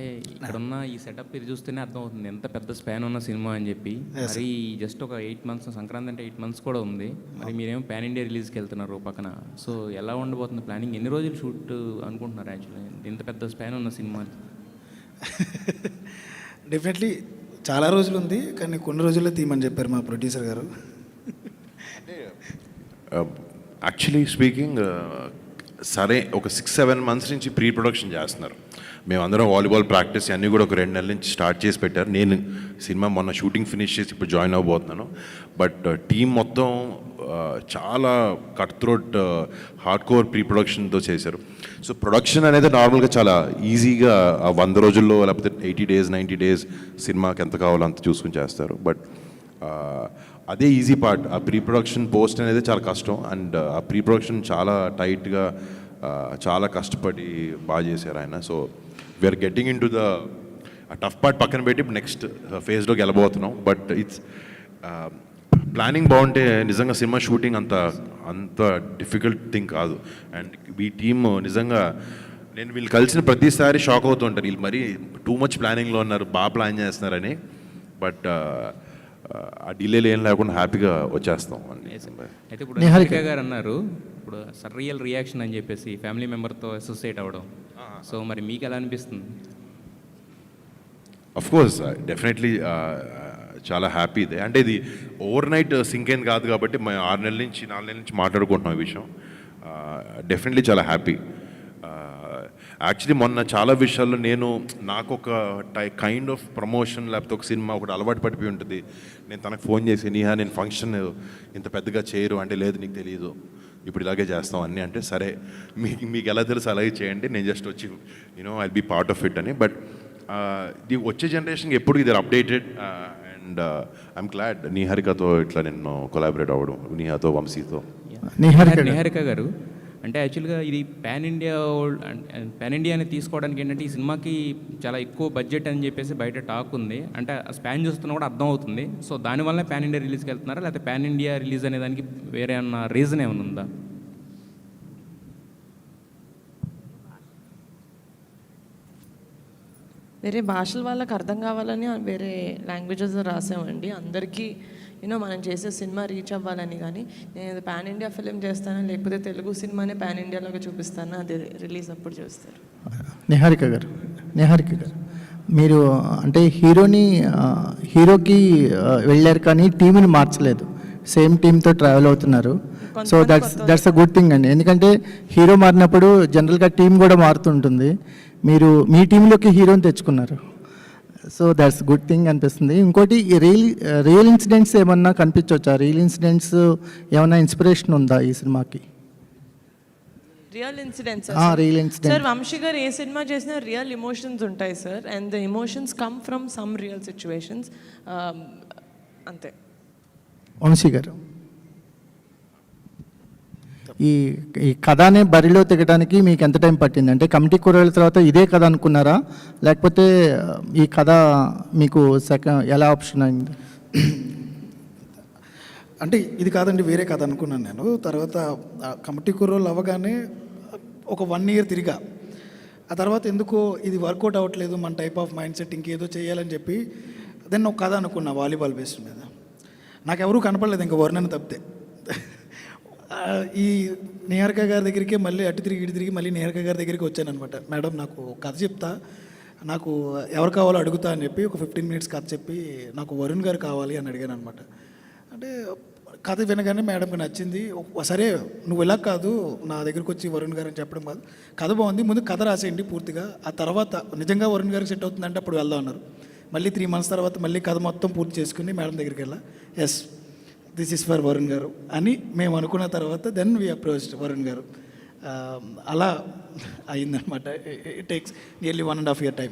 అంటే ఇక్కడున్న ఈ సెటప్ ఇది చూస్తేనే అర్థమవుతుంది ఎంత పెద్ద స్పాన్ ఉన్న సినిమా అని చెప్పి. మరి జస్ట్ ఒక 8 months, సంక్రాంతి అంటే 8 months కూడా ఉంది. మరి మీరేమో పాన్ ఇండియా రిలీజ్కి వెళ్తున్నారు పక్కన. సో ఎలా ఉండబోతుంది ప్లానింగ్? ఎన్ని రోజులు షూట్ అనుకుంటున్నారు యాక్చువల్లీ ఇంత పెద్ద స్పాన్ ఉన్న సినిమా? డెఫినెట్లీ చాలా రోజులు ఉంది, కానీ కొన్ని రోజుల్లో తీయమని చెప్పారు మా ప్రొడ్యూసర్ గారు. యాక్చువల్లీ స్పీకింగ్ సరే ఒక 6-7 months నుంచి ప్రీ ప్రొడక్షన్ చేస్తున్నారు. మేమందరం వాలీబాల్ ప్రాక్టీస్ అన్నీ కూడా ఒక 2 నెలల నుంచి స్టార్ట్ చేసి పెట్టారు. నేను సినిమా మొన్న షూటింగ్ ఫినిష్ చేసి ఇప్పుడు జాయిన్ అవ్వబోతున్నాను. బట్ టీం మొత్తం చాలా cut throat hard core pre ప్రొడక్షన్తో చేశారు. సో ప్రొడక్షన్ అనేది నార్మల్గా చాలా ఈజీగా 100 రోజుల్లో లేకపోతే 80 days 90 days సినిమాకి ఎంత కావాలో అంత చూసుకుని చేస్తారు. బట్ అదే ఈజీ పార్ట్. ఆ ప్రీ ప్రొడక్షన్ పోస్ట్ అనేది చాలా కష్టం. అండ్ ఆ ప్రీ ప్రొడక్షన్ చాలా టైట్గా చాలా కష్టపడి బాగా చేశారు ఆయన. So we're getting into the tough part పక్కన పెట్టి నెక్స్ట్ ఫేజ్లోకి వెళ్ళబోతున్నాం. బట్ ఇట్స్ ప్లానింగ్ బాగుంటే నిజంగా సినిమా షూటింగ్ అంత డిఫికల్ట్ థింగ్ కాదు. అండ్ ఈ టీమ్ నిజంగా నేను వీళ్ళు కలిసిన ప్రతిసారి షాక్ అవుతూ ఉంటారు, వీళ్ళు మరీ టూ మచ్ ప్లానింగ్లో ఉన్నారు, బాగా ప్లాన్ చేస్తున్నారని. బట్ ఆ డిలేలు ఏం లేకుండా హ్యాపీగా వచ్చేస్తాం. అయితే ఇప్పుడు నిహారిక గారు అన్నారు ఇప్పుడు రియల్ రియాక్షన్ అని చెప్పేసి ఫ్యామిలీ మెంబర్తో అసోసియేట్ అవ్వడం. సో మరి మీకు ఎలా అనిపిస్తుంది? అఫ్ కోర్స్ డెఫినెట్లీ చాలా హ్యాపీ. ఇదే అంటే ఇది ఓవర్ నైట్ సింక్ ఏం కాదు కాబట్టి మేము 6 నెలల నుంచి 4 నెలల నుంచి మాట్లాడుకుంటున్నాం ఈ విషయం. డెఫినెట్లీ చాలా హ్యాపీ. యాక్చువల్లీ మొన్న చాలా విషయాల్లో నాకు ఒక కైండ్ ఆఫ్ ప్రమోషన్ లేకపోతే ఒక సినిమా ఒకటి అలవాటు పడిపోయి ఉంటుంది. నేను తనకు ఫోన్ చేసి, నీహా నేను ఫంక్షన్ ఇంత పెద్దగా చేయరు అంటే, లేదు నీకు తెలియదు ఇప్పుడు ఇలాగే చేస్తాం అన్నీ అంటే, సరే మీకు ఎలా తెలుసు అలాగే చేయండి, నేను జస్ట్ వచ్చి I'll be part of it అని. బట్ ఇది వచ్చే జనరేషన్కి ఎప్పుడు ఇది అప్డేటెడ్. అండ్ ఐఎమ్ గ్లాడ్ నిహారికతో ఇట్లా నేను కొలాబరేట్ అవ్వడం, నీహాతో, వంశీతో. నిహారిక గారు అంటే యాక్చువల్గా ఇది పాన్ ఇండియా అని తీసుకోవడానికి ఏంటంటే ఈ సినిమాకి చాలా ఎక్కువ బడ్జెట్ అని చెప్పేసి బయట టాక్ ఉంది. అంటే ఆ స్పాన్ చూస్తున్నా కూడా అర్థం అవుతుంది. సో దానివల్ల పాన్ ఇండియా రిలీజ్కి వెళ్తున్నారా, లేకపోతే పాన్ ఇండియా రిలీజ్ అనే దానికి వేరే అన్న రీజన్ ఏమైనా ఉందా? వేరే భాషల వాళ్ళకి అర్థం కావాలని వేరే లాంగ్వేజెస్ రాసామండి. అందరికీ మనం చేసే సినిమా రీచ్ అవ్వాలని. కానీ నేను పాన్ ఇండియా ఫిలిం చేస్తాను, లేకపోతే తెలుగు సినిమానే పాన్ ఇండియాలోకి చూపిస్తాను, అది రిలీజ్ అప్పుడు చూస్తారు. నిహారిక గారు మీరు అంటే హీరోకి వెళ్ళారు కానీ టీంని మార్చలేదు, సేమ్ టీంతో ట్రావెల్ అవుతున్నారు. So that's a good thing అండి. ఎందుకంటే హీరో మారినప్పుడు జనరల్గా టీం కూడా మారుతుంటుంది. మీరు మీ టీంలోకి హీరోని తెచ్చుకున్నారు. సో దట్స్ గుడ్ థింగ్ అనిపిస్తుంది. ఇంకోటి రియల్ ఇన్సిడెంట్స్ ఏమన్నా కనిపించవచ్చా? రియల్ ఇన్సిడెంట్స్ ఏమన్నా ఇన్స్పిరేషన్ ఉందా ఈ సినిమాకి? రియల్ ఇన్సిడెంట్స్ సార్, వంశీ గారు ఏ సినిమా చేసినా రియల్ ఎమోషన్స్ ఉంటాయి sir. And the emotions come from some real situations. అంతే. వంశీ గారు ఈ కథని బరిలో తెగడానికి మీకు ఎంత టైం పట్టింది? అంటే కమిటీ కూరల తర్వాత ఇదే కథ అనుకున్నారా, లేకపోతే ఈ కథ మీకు ఎలా ఆప్షన్ అయింది? అంటే ఇది కాదండి, వేరే కథ అనుకున్నాను నేను. తర్వాత కమిటీ కూరలు అవ్వగానే ఒక 1 year తిరిగా. ఆ తర్వాత ఎందుకో ఇది వర్కౌట్ అవ్వట్లేదు, మన టైప్ ఆఫ్ మైండ్ సెట్ ఇంకేదో చేయాలని చెప్పి దెన్ ఒక కథ అనుకున్నా వాలీబాల్ బేస్డ్ మీద. నాకు ఎవరూ కనపడలేదు ఇంకా వర్ణన తప్పితే. ఈ నిహారిక గారి దగ్గరికి మళ్ళీ అటు తిరిగి ఇటు తిరిగి మళ్ళీ నిహారిక గారి దగ్గరికి వచ్చాను అనమాట. మేడం నాకు కథ చెప్తా, నాకు ఎవరు కావాలో అడుగుతా అని చెప్పి ఒక 15 minutes కథ చెప్పి నాకు వరుణ్ గారు కావాలి అని అడిగాను అనమాట. అంటే కథ వినగానే మేడంకి నచ్చింది. సరే నువ్వు ఇలా కాదు నా దగ్గరికి వచ్చి వరుణ్ గారు అని చెప్పడం కాదు, కథ బాగుంది, ముందు కథ రాసేయండి పూర్తిగా, ఆ తర్వాత నిజంగా వరుణ్ గారికి సెట్ అవుతుందంటే అప్పుడు వెళ్దాం అన్నారు. మళ్ళీ 3 months తర్వాత మళ్ళీ కథ మొత్తం పూర్తి చేసుకుని మేడం దగ్గరికి వెళ్ళా. Yes this is for Varun garu అని మేము అనుకున్న తర్వాత దెన్ వీ అప్రోచ్డ్ వరుణ్ గారు. అలా అయిందనమాట. It takes nearly 1.5 year time.